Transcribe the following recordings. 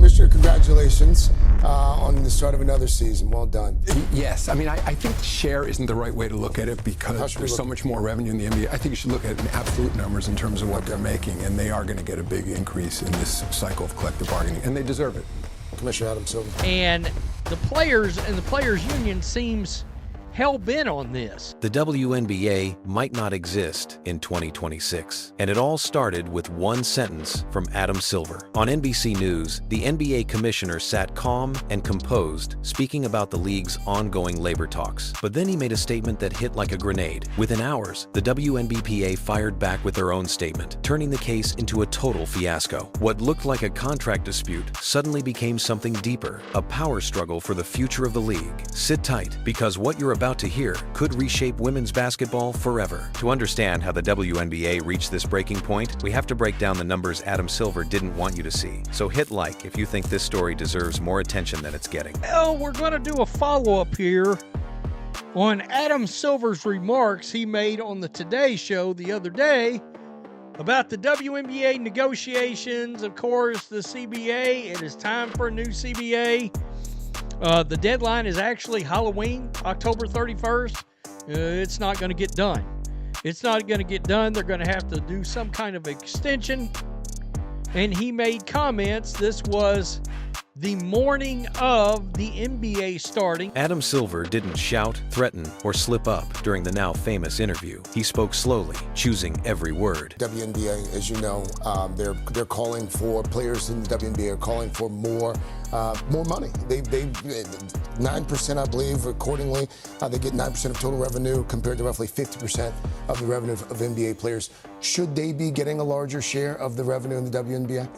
Commissioner, congratulations on the start of another season. Well done. Yes, I mean, I think share isn't the right way to look at it because there's so much more revenue in the NBA. I think you should look at it in absolute numbers in terms of what they're making, and they are going to get a big increase in this cycle of collective bargaining, and they deserve it. Commissioner Adam Silver. And the players and the players' union seems hell-bent on this. The WNBA might not exist in 2026, and it all started with one sentence from Adam Silver. On NBC News, the NBA commissioner sat calm and composed, speaking about the league's ongoing labor talks. But then he made a statement that hit like a grenade. Within hours, the WNBPA fired back with their own statement, turning the case into a total fiasco. What looked like a contract dispute suddenly became something deeper, a power struggle for the future of the league. Sit tight, because what you're about to hear could reshape women's basketball forever. To understand how the WNBA reached this breaking point, we have to break down the numbers Adam Silver didn't want you to see. So hit like if you think this story deserves more attention than it's getting. Well, we're going to do a follow-up here on Adam Silver's remarks he made on the Today Show the other day about the WNBA negotiations. Of course, the CBA, it is time for a new CBA. The deadline is actually Halloween, October 31st. It's not going to get done. It's not going to get done. They're going to have to do some kind of extension. And he made comments. This was the morning of the NBA starting. Adam Silver didn't shout, threaten, or slip up during the now famous interview. He spoke slowly, choosing every word. WNBA, as you know, they're calling for, players in the WNBA are calling for more money. They 9%, I believe, accordingly. They get 9% of total revenue compared to roughly 50% of the revenue of NBA players. Should they be getting a larger share of the revenue in the WNBA?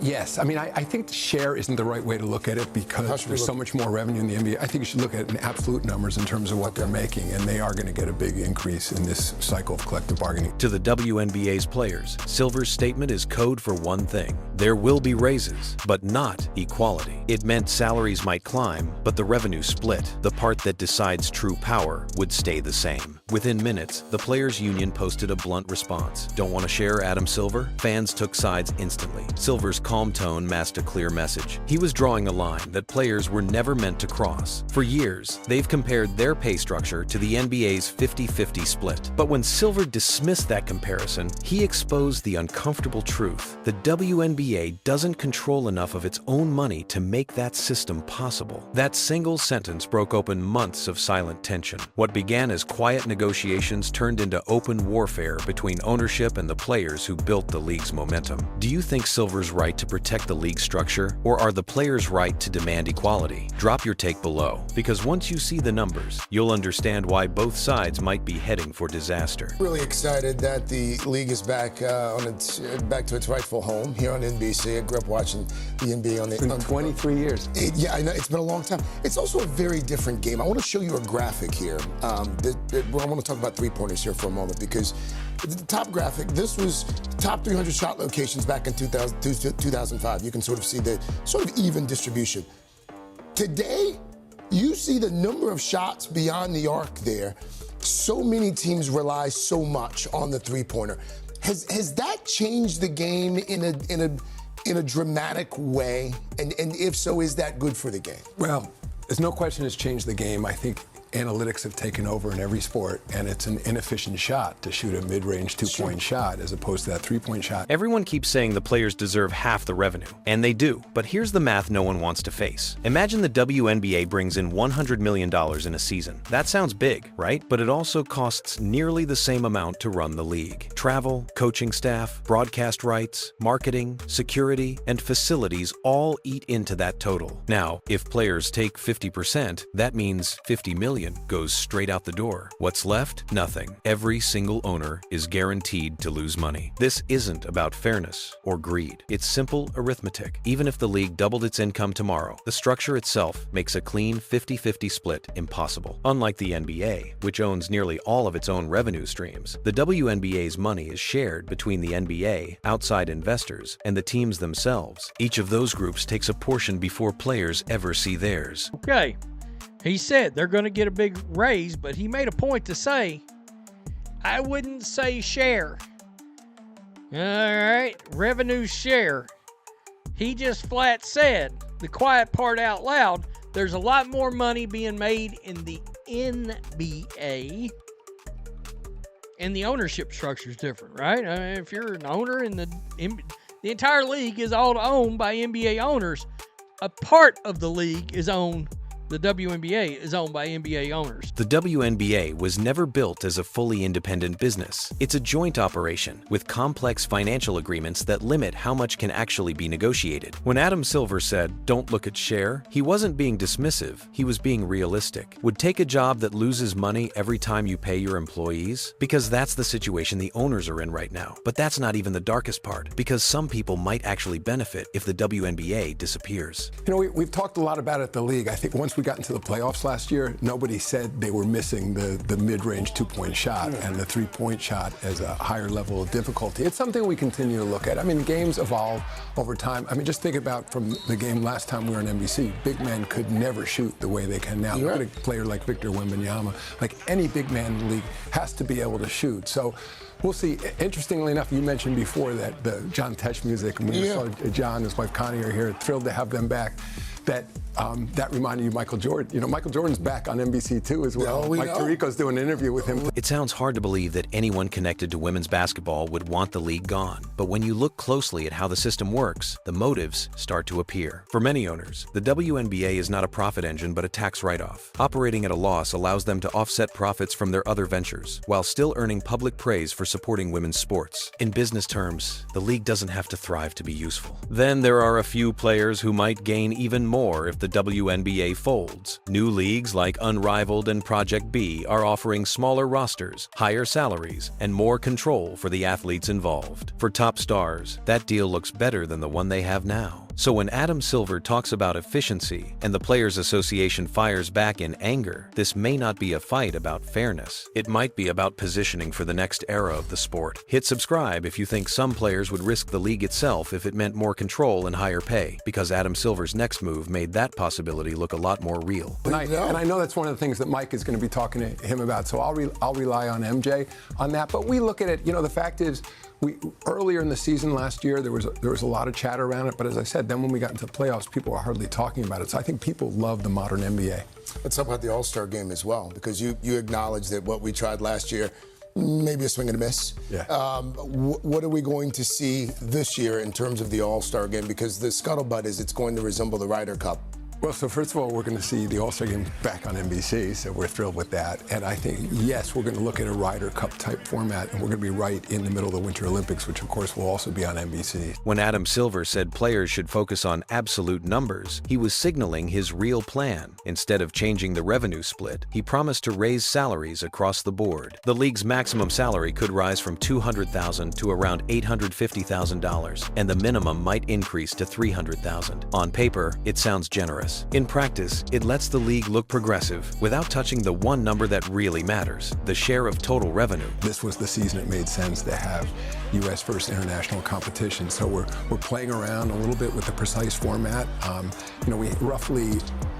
Yes, I mean, I think share isn't the right way to look at it because there's so much more revenue in the NBA. I think you should look at it in absolute numbers in terms of what they're making, and they are going to get a big increase in this cycle of collective bargaining. To the WNBA's players, Silver's statement is code for one thing. There will be raises, but not equality. It meant salaries might climb, but the revenue split, the part that decides true power, would stay the same. Within minutes, the players' union posted a blunt response. Don't want to share, Adam Silver? Fans took sides instantly. Silver's calm tone masked a clear message. He was drawing a line that players were never meant to cross. For years, they've compared their pay structure to the NBA's 50-50 split. But when Silver dismissed that comparison, he exposed the uncomfortable truth. The WNBA doesn't control enough of its own money to make that system possible. That single sentence broke open months of silent tension. What began as quiet negotiations turned into open warfare between ownership and the players who built the league's momentum. Do you think Silver's right to protect the league structure, or are the players' right to demand equality? Drop your take below, because once you see the numbers, you'll understand why both sides might be heading for disaster. Really excited that the league is back back to its rightful home here on NBC. I grew up watching the NBA on the. It's been 23 years. Yeah, I know, it's been a long time. It's also a very different game. I want to show you a graphic here. I want to talk about three-pointers here for a moment, because the top graphic, this was top 300 shot locations back in 2005. You can sort of see the sort of even distribution. Today, you see the number of shots beyond the arc there. So many teams rely so much on the three-pointer. Has that changed the game in a dramatic way? And if so, is that good for the game? Well, there's no question it's changed the game. I think analytics have taken over in every sport, and it's an inefficient shot to shoot a mid-range two-point shot as opposed to that three-point shot. Everyone keeps saying the players deserve half the revenue, and they do. But here's the math no one wants to face. Imagine the WNBA brings in $100 million in a season. That sounds big, right? But it also costs nearly the same amount to run the league. Travel, coaching staff, broadcast rights, marketing, security, and facilities all eat into that total. Now, if players take 50%, that means $50 million goes straight out the door. What's left? Nothing. Every single owner is guaranteed to lose money. This isn't about fairness or greed. It's simple arithmetic. Even if the league doubled its income tomorrow, the structure itself makes a clean 50-50 split impossible. Unlike the NBA, which owns nearly all of its own revenue streams, the WNBA's money is shared between the NBA, outside investors, and the teams themselves. Each of those groups takes a portion before players ever see theirs. Okay. He said they're going to get a big raise, but he made a point to say, I wouldn't say share. All right, revenue share. He just flat said, the quiet part out loud, there's a lot more money being made in the NBA, and the ownership structure is different, right? I mean, if you're an owner in the entire league is all owned by NBA owners. A part of the league is owned. The WNBA is owned by NBA owners. The WNBA was never built as a fully independent business. It's a joint operation with complex financial agreements that limit how much can actually be negotiated. When Adam Silver said, "Don't look at share," he wasn't being dismissive, he was being realistic. Would take a job that loses money every time you pay your employees? Because that's the situation the owners are in right now. But that's not even the darkest part, because some people might actually benefit if the WNBA disappears. You know, we've talked a lot about it at the league. I think once we got into the playoffs last year, nobody said they were missing the mid-range two-point shot and the three-point shot as a higher level of difficulty. It's something we continue to look at. I mean, games evolve over time. I mean, just think about from the game last time we were on NBC, big men could never shoot the way they can now. Look at a player like Victor Wembanyama. Like any big man in the league has to be able to shoot. So we'll see. Interestingly enough, you mentioned before that the John Tesh music, and we saw John and his wife Connie are here, thrilled to have them back. That reminded you of Michael Jordan. You know, Michael Jordan's back on NBC too as well. Mike Tirico's doing an interview with him. It sounds hard to believe that anyone connected to women's basketball would want the league gone. But when you look closely at how the system works, the motives start to appear. For many owners, the WNBA is not a profit engine but a tax write-off. Operating at a loss allows them to offset profits from their other ventures, while still earning public praise for supporting women's sports. In business terms, the league doesn't have to thrive to be useful. Then there are a few players who might gain even more if the WNBA folds. New leagues like Unrivaled and Project B are offering smaller rosters, higher salaries, and more control for the athletes involved. For top stars, that deal looks better than the one they have now. So when Adam Silver talks about efficiency and the Players Association fires back in anger, this may not be a fight about fairness. It might be about positioning for the next era of the sport. Hit subscribe if you think some players would risk the league itself if it meant more control and higher pay, because Adam Silver's next move made that possibility look a lot more real. And I know that's one of the things that Mike is going to be talking to him about, so I'll rely on MJ on that. But we look at it, you know, the fact is, earlier in the season last year, there was a lot of chatter around it, but as I said, then when we got into the playoffs, people were hardly talking about it. So I think people love the modern NBA. Let's talk about the All-Star game as well, because you acknowledge that what we tried last year, maybe a swing and a miss. Yeah. What are we going to see this year in terms of the All-Star game? Because the scuttlebutt is it's going to resemble the Ryder Cup. Well, so first of all, we're going to see the All-Star game back on NBC, so we're thrilled with that. And I think, yes, we're going to look at a Ryder Cup type format, and we're going to be right in the middle of the Winter Olympics, which of course will also be on NBC. When Adam Silver said players should focus on absolute numbers, he was signaling his real plan. Instead of changing the revenue split, he promised to raise salaries across the board. The league's maximum salary could rise from $200,000 to around $850,000, and the minimum might increase to $300,000. On paper, it sounds generous. In practice, it lets the league look progressive without touching the one number that really matters, the share of total revenue. This was the season it made sense to have U.S. first international competition. So we're playing around a little bit with the precise format. You know, we roughly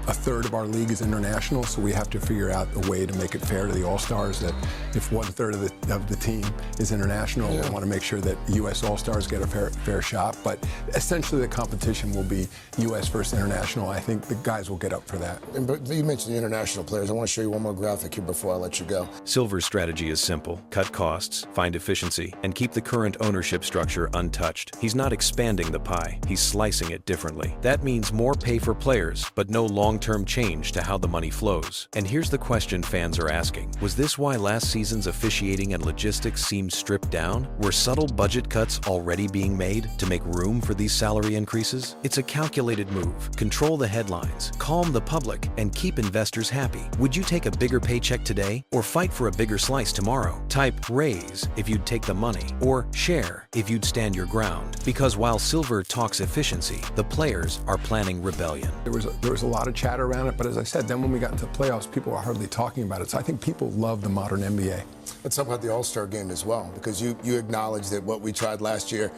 a third of our league is international, so we have to figure out a way to make it fair to the All-Stars that if 1/3 of the team is international, we want to make sure that U.S. All-Stars get a fair shot. But essentially the competition will be U.S. first international. I think the guys will get up for that. But you mentioned the international players. I want to show you one more graphic here before I let you go. Silver's strategy is simple. Cut costs, find efficiency, and keep the current ownership structure untouched. He's not expanding the pie. He's slicing it differently. That means more pay for players, but no long-term change to how the money flows. And here's the question fans are asking. Was this why last season's officiating and logistics seemed stripped down? Were subtle budget cuts already being made to make room for these salary increases? It's a calculated move. Control the headlines, calm the public, and keep investors happy. Would you take a bigger paycheck today or fight for a bigger slice tomorrow? Type raise if you'd take the money, or share if you'd stand your ground. Because while Silver talks efficiency, the players are planning rebellion. There was a lot of chatter around it, but as I said, then when we got into the playoffs, people were hardly talking about it. So I think people love the modern NBA. Let's talk about the All-Star game as well, because you acknowledge that what we tried last year,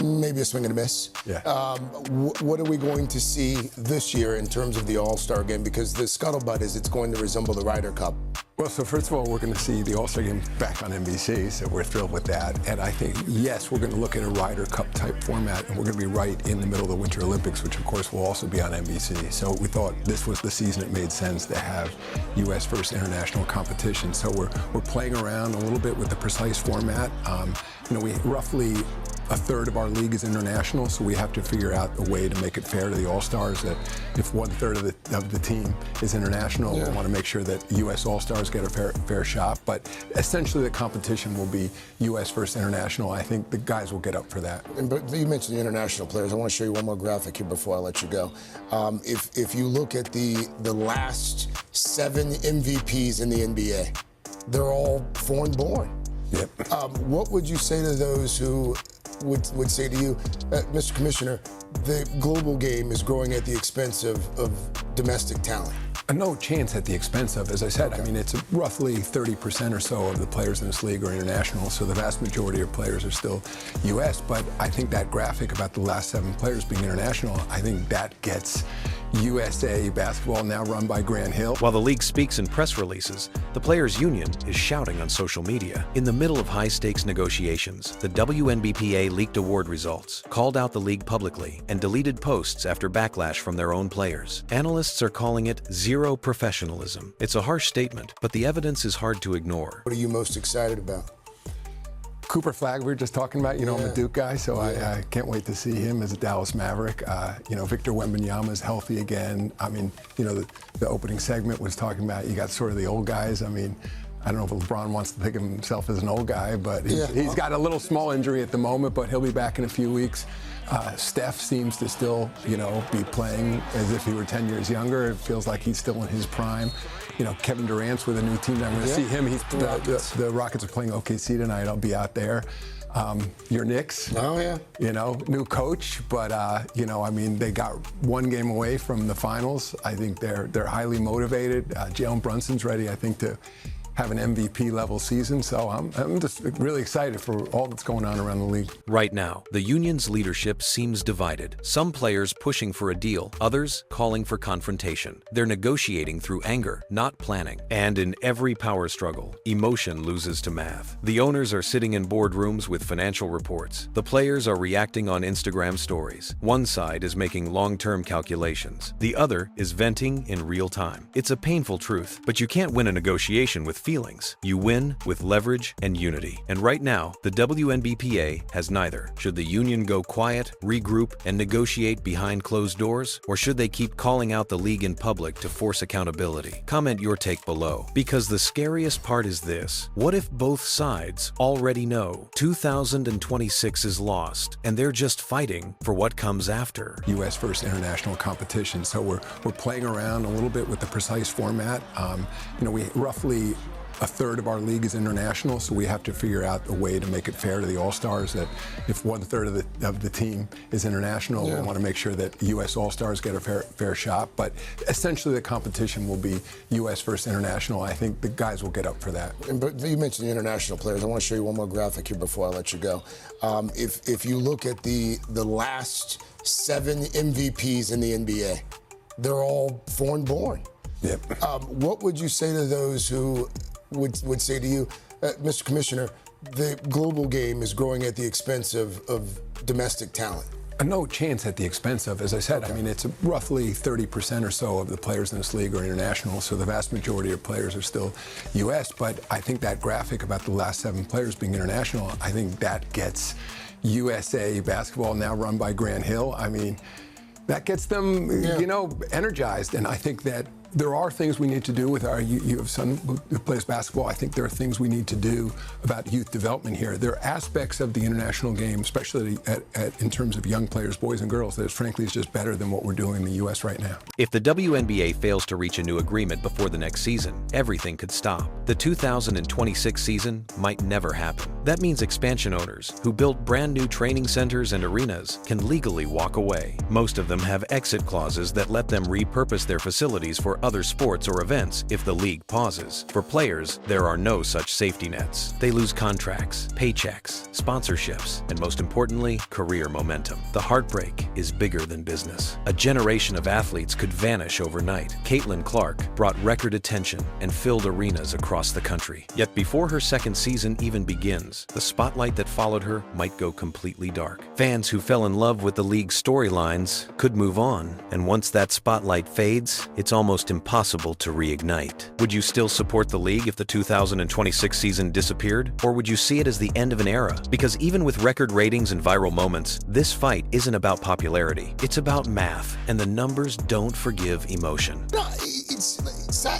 maybe a swing and a miss. Yeah. What are we going to see this year in terms of the All-Star game? Because the scuttlebutt is it's going to resemble the Ryder Cup. Well, so first of all, we're going to see the All-Star Game back on NBC, so we're thrilled with that. And I think, yes, we're going to look at a Ryder Cup type format, and we're going to be right in the middle of the Winter Olympics, which of course will also be on NBC. So we thought this was the season it made sense to have U.S. first international competition. So we're playing around a little bit with the precise format. We roughly a third of our league is international, so we have to figure out a way to make it fair to the All-Stars that if 1/3 of the team is international, we want to make sure that U.S. All-Stars get a fair shot. But essentially the competition will be U.S. first international. I think the guys will get up for that. But you mentioned the international players. I want to show you one more graphic here before I let you go. If you look at the last 7 MVPs in the NBA, they're all foreign-born. Yep. What would you say to those who would say to you, Mr. Commissioner, the global game is growing at the expense of domestic talent? No chance at the expense of, as I said, I mean, it's roughly 30% or so of the players in this league are international, so the vast majority of players are still U.S., but I think that graphic about the last 7 players being international, I think that gets USA basketball now run by Grant Hill. While the league speaks in press releases, the Players Union is shouting on social media. In the middle of high-stakes negotiations, the WNBPA leaked award results, called out the league publicly, and deleted posts after backlash from their own players. Analysts are calling it zero professionalism. It's a harsh statement, but the evidence is hard to ignore. What are you most excited about? Cooper Flagg, we were just talking about, I'm a Duke guy, so I can't wait to see him as a Dallas Maverick. Victor Wembanyama is healthy again. I mean, the opening segment was talking about you got sort of the old guys. I mean, I don't know if LeBron wants to think of himself as an old guy, but he's got a little small injury at the moment, but he'll be back in a few weeks. Steph seems to still, be playing as if he were 10 years younger. It feels like he's still in his prime. Kevin Durant's with a new team. I'm going to see him. The Rockets are playing OKC tonight. I'll be out there. Your Knicks. Oh, yeah. New coach, but, they got 1 game away from the finals. I think they're highly motivated. Jalen Brunson's ready, I think, to have an MVP level season, so I'm just really excited for all that's going on around the league. Right now, the union's leadership seems divided. Some players pushing for a deal, others calling for confrontation. They're negotiating through anger, not planning. And in every power struggle, emotion loses to math. The owners are sitting in boardrooms with financial reports. The players are reacting on Instagram stories. One side is making long-term calculations. The other is venting in real time. It's a painful truth, but you can't win a negotiation with feelings. You win with leverage and unity. And right now, the WNBPA has neither. Should the union go quiet, regroup, and negotiate behind closed doors? Or should they keep calling out the league in public to force accountability? Comment your take below. Because the scariest part is this: what if both sides already know 2026 is lost, and they're just fighting for what comes after? U.S. first international competition, so we're playing around a little bit with the precise format. We roughly a third of our league is international, so we have to figure out a way to make it fair to the All-Stars that if 1/3 of the team is international, we want to make sure that U.S. All-Stars get a fair shot. But essentially the competition will be U.S. first international. I think the guys will get up for that. But you mentioned the international players. I want to show you one more graphic here before I let you go. If you look at the last 7 MVPs in the NBA, they're all foreign-born. Yep. What would you say to those who would say to you, Mr. Commissioner, the global game is growing at the expense of domestic talent? No chance at the expense of, as I said, I mean, it's roughly 30% or so of the players in this league are international, so the vast majority of players are still U.S., but I think that graphic about the last 7 players being international, I think that gets USA basketball now run by Grant Hill. I mean, that gets them, energized, and I think that there are things we need to do with our, you have son who plays basketball, I think there are things we need to do about youth development here. There are aspects of the international game, especially in terms of young players, boys and girls, that frankly is just better than what we're doing in the U.S. right now. If the WNBA fails to reach a new agreement before the next season, everything could stop. The 2026 season might never happen. That means expansion owners who built brand new training centers and arenas can legally walk away. Most of them have exit clauses that let them repurpose their facilities for other sports or events if the league pauses. For players, there are no such safety nets. They lose contracts, paychecks, sponsorships, and most importantly, career momentum. The heartbreak is bigger than business. A generation of athletes could vanish overnight. Caitlin Clark brought record attention and filled arenas across the country. Yet before her second season even begins, the spotlight that followed her might go completely dark. Fans who fell in love with the league's storylines could move on, and once that spotlight fades, it's almost impossible to reignite. Would you still support the league if the 2026 season disappeared? Or would you see it as the end of an era? Because even with record ratings and viral moments, this fight isn't about popularity. It's about math, and the numbers don't forgive emotion. No,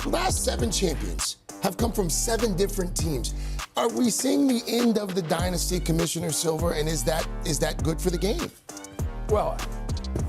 last 7 champions have come from 7 different teams. Are we seeing the end of the dynasty, Commissioner Silver, and is that good for the game? Well,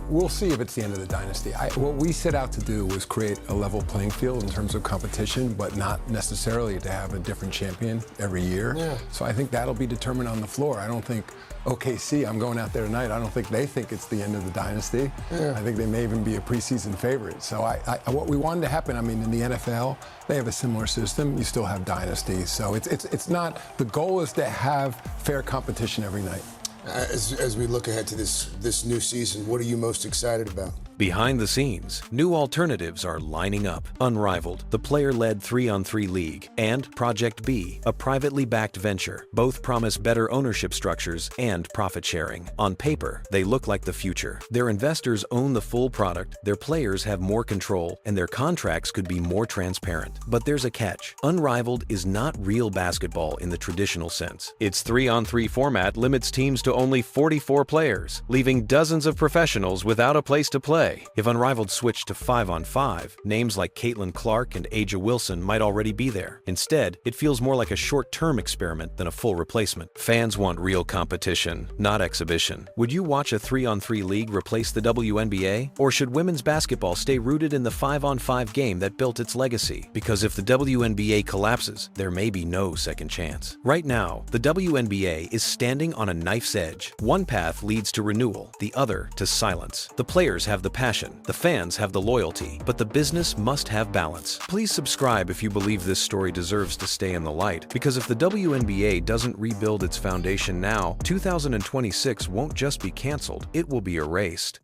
we'll see if it's the end of the dynasty. What we set out to do was create a level playing field in terms of competition, but not necessarily to have a different champion every year. Yeah. So I think that'll be determined on the floor. I don't think OKC, I'm going out there tonight, I don't think they think it's the end of the dynasty. Yeah. I think they may even be a preseason favorite. So what we wanted to happen, I mean, in the NFL, they have a similar system. You still have dynasties. So it's not, the goal is to have fair competition every night. As we look ahead to this new season, what are you most excited about? Behind the scenes, new alternatives are lining up. Unrivaled, the player-led 3-on-3 league, and Project B, a privately backed venture. Both promise better ownership structures and profit sharing. On paper, they look like the future. Their investors own the full product, their players have more control, and their contracts could be more transparent. But there's a catch. Unrivaled is not real basketball in the traditional sense. Its 3-on-3 format limits teams to only 44 players, leaving dozens of professionals without a place to play. If Unrivaled switched to 5-on-5, names like Caitlin Clark and Angel Wilson might already be there. Instead, it feels more like a short-term experiment than a full replacement. Fans want real competition, not exhibition. Would you watch a 3-on-3 league replace the WNBA? Or should women's basketball stay rooted in the 5-on-5 game that built its legacy? Because if the WNBA collapses, there may be no second chance. Right now, the WNBA is standing on a knife's edge. One path leads to renewal, the other to silence. The players have the passion, the fans have the loyalty, but the business must have balance. Please subscribe if you believe this story deserves to stay in the light, because if the WNBA doesn't rebuild its foundation now, 2026 won't just be canceled, it will be erased.